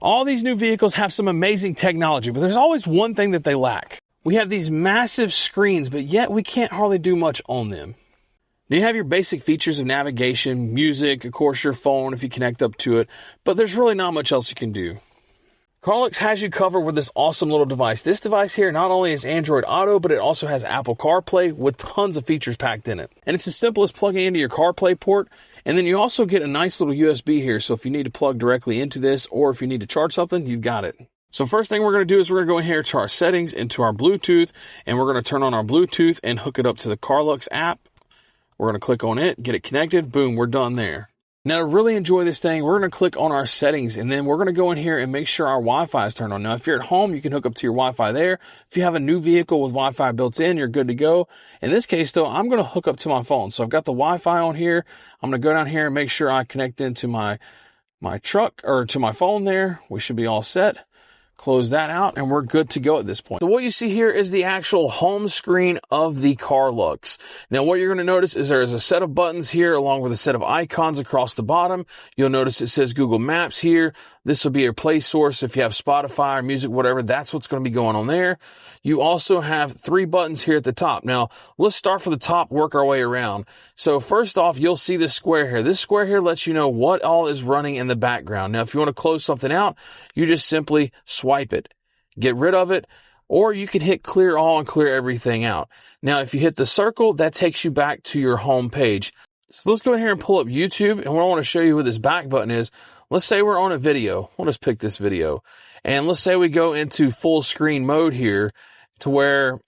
All these new vehicles have some amazing technology, but there's always one thing that they lack. We have these massive screens, but yet we can't hardly do much on them. Now you have your basic features of navigation, music, of course your phone if you connect up to it, but there's really not much else you can do. Carluex has you covered with this awesome little device. This device here not only is Android Auto, but it also has Apple CarPlay with tons of features packed in it. And it's as simple as plugging into your CarPlay port, and then you also get a nice little USB here, so if you need to plug directly into this, or if you need to charge something, you've got it. So first thing we're going to do is we're going to go in here to our settings, into our Bluetooth, and we're going to turn on our Bluetooth and hook it up to the Carluex app. We're going to click on it, get it connected, boom, we're done there. Now, to really enjoy this thing, we're going to click on our settings, and then we're going to go in here and make sure our Wi-Fi is turned on. Now, if you're at home, you can hook up to your Wi-Fi there. If you have a new vehicle with Wi-Fi built in, you're good to go. In this case, though, I'm going to hook up to my phone. So I've got the Wi-Fi on here. I'm going to go down here and make sure I connect into my truck, or to my phone there. We should be all set. Close that out, and we're good to go at this point. So what you see here is the actual home screen of the Carluex. Now, what you're going to notice is there is a set of buttons here along with a set of icons across the bottom. You'll notice it says Google Maps here. This will be your play source. If you have Spotify or music, whatever, that's what's going to be going on there. You also have 3 buttons here at the top. Now, let's start from the top, work our way around. So first off, you'll see this square here. This square here lets you know what all is running in the background. Now, if you want to close something out, you just simply swipe it, get rid of it, or you can hit clear all and clear everything out. Now, if you hit the circle, that takes you back to your home page. So let's go in here and pull up YouTube, and what I want to show you with this back button is, let's say we're on a video. We'll just pick this video. And let's say we go into full screen mode here to where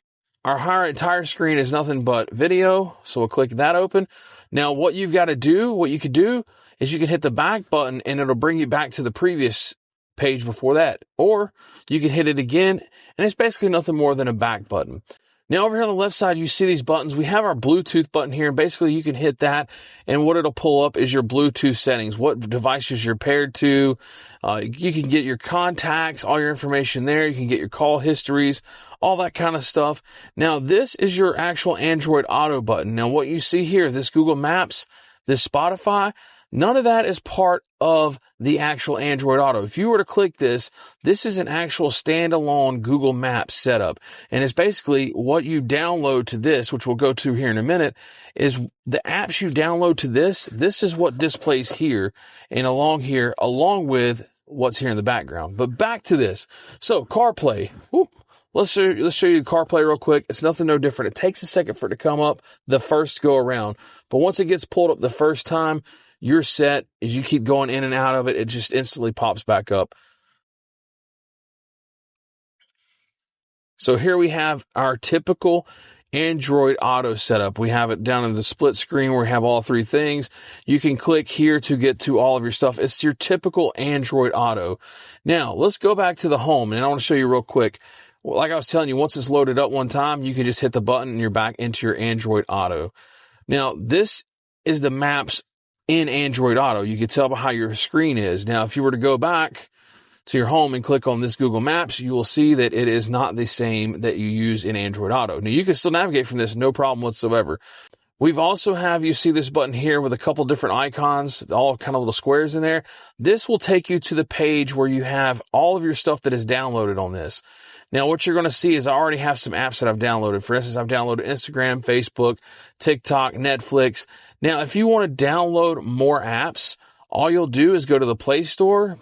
our entire screen is nothing but video. So we'll click that open. Now, what you could do is you can hit the back button and it'll bring you back to the previous page before that. Or you can hit it again, and it's basically nothing more than a back button. Now, over here on the left side, you see these buttons. We have our Bluetooth button here, and basically you can hit that, and what it'll pull up is your Bluetooth settings, what devices you're paired to. You can get your contacts, all your information there. You can get your call histories, all that kind of stuff. Now, this is your actual Android Auto button. Now, what you see here, this Google Maps, this Spotify, none of that is part of the actual Android Auto. If you were to click this, this is an actual standalone Google Maps setup. And it's basically what you download to this, which we'll go to here in a minute, is the apps you download to this. This is what displays here and along here, along with what's here in the background. But back to this. So CarPlay. Whoop. Let's show you the CarPlay real quick. It's nothing no different. It takes a second for it to come up the first go around. But once it gets pulled up the first time, you're set. As you keep going in and out of it, it just instantly pops back up. So here we have our typical Android Auto setup. We have it down in the split screen where we have all 3 things. You can click here to get to all of your stuff. It's your typical Android Auto. Now, let's go back to the home, and I want to show you real quick. Well, like I was telling you, once it's loaded up one time, you can just hit the button and you're back into your Android Auto. Now, this is the maps in Android Auto. You can tell by how your screen is. Now, if you were to go back to your home and click on this Google Maps, you will see that it is not the same that you use in Android Auto. Now, you can still navigate from this, no problem whatsoever. We've also you see this button here with a couple different icons, all kind of little squares in there. This will take you to the page where you have all of your stuff that is downloaded on this. Now, what you're going to see is I already have some apps that I've downloaded. For instance, I've downloaded Instagram, Facebook, TikTok, Netflix. Now, if you want to download more apps, all you'll do is go to the Play Store.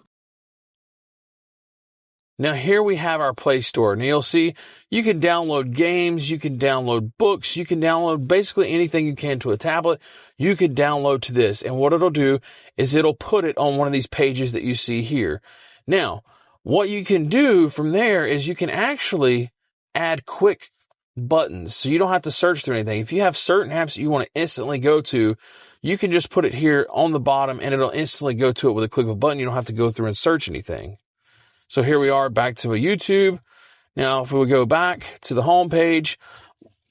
Now, here we have our Play Store. Now, you'll see you can download games, you can download books, you can download basically anything you can to a tablet. You can download to this. And what it'll do is it'll put it on one of these pages that you see here. Now, what you can do from there is you can actually add quick buttons. So you don't have to search through anything. If you have certain apps that you want to instantly go to, you can just put it here on the bottom and it'll instantly go to it with a click of a button. You don't have to go through and search anything. So here we are back to a YouTube. Now, if we go back to the home page,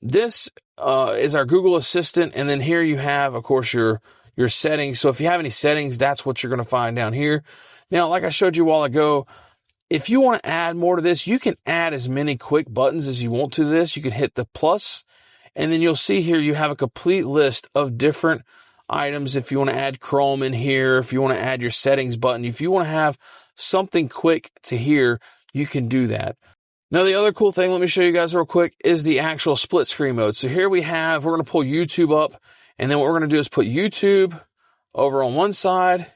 this is our Google Assistant. And then here you have, of course, your settings. So if you have any settings, that's what you're going to find down here. Now, like I showed you a while ago, if you want to add more to this, you can add as many quick buttons as you want to this. You can hit the plus, and then you'll see here you have a complete list of different items, if you want to add Chrome in here, if you want to add your settings button, if you want to have something quick to here, you can do that. Now, the other cool thing, let me show you guys real quick, is the actual split screen mode. So here we're going to pull YouTube up, and then what we're going to do is put YouTube over on one side,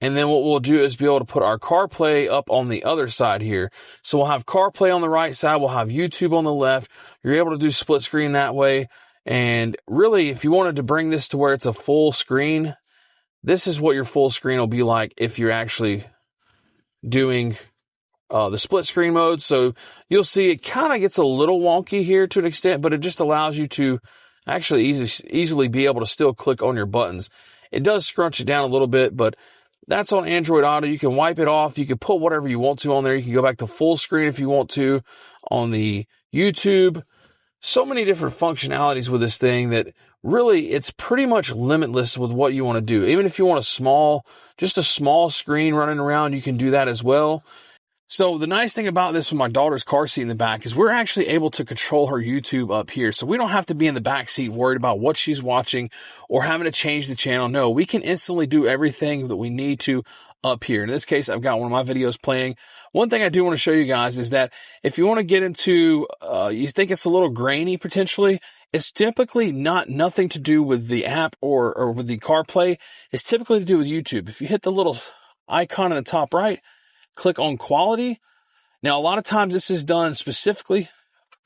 and then what we'll do is be able to put our CarPlay up on the other side here. So we'll have CarPlay on the right side, we'll have YouTube on the left. You're able to do split screen that way. And really, if you wanted to bring this to where it's a full screen, this is what your full screen will be like if you're actually doing the split screen mode. So you'll see it kind of gets a little wonky here to an extent, but it just allows you to actually easily be able to still click on your buttons. It does scrunch it down a little bit, but that's on Android Auto. You can wipe it off. You can put whatever you want to on there. You can go back to full screen if you want to on the YouTube. So many different functionalities with this thing that really it's pretty much limitless with what you want to do. Even if you want just a small screen running around, you can do that as well. So the nice thing about this with my daughter's car seat in the back is we're actually able to control her YouTube up here. So we don't have to be in the back seat worried about what she's watching or having to change the channel. No, we can instantly do everything that we need to up here. In this case, I've got one of my videos playing. One thing I do want to show you guys is that if you want to get into, you think it's a little grainy potentially, it's typically nothing to do with the app or with the CarPlay. It's typically to do with YouTube. If you hit the little icon in the top right, click on quality. Now, a lot of times this is done specifically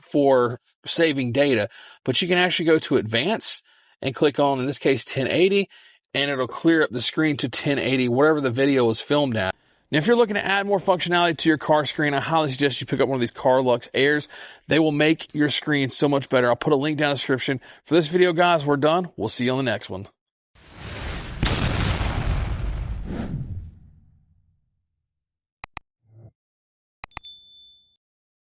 for saving data, but you can actually go to advanced and click on, in this case, 1080, and it'll clear up the screen to 1080, wherever the video was filmed at. Now, if you're looking to add more functionality to your car screen, I highly suggest you pick up one of these Carluex Airs. They will make your screen so much better. I'll put a link down in the description. For this video, guys, we're done. We'll see you on the next one.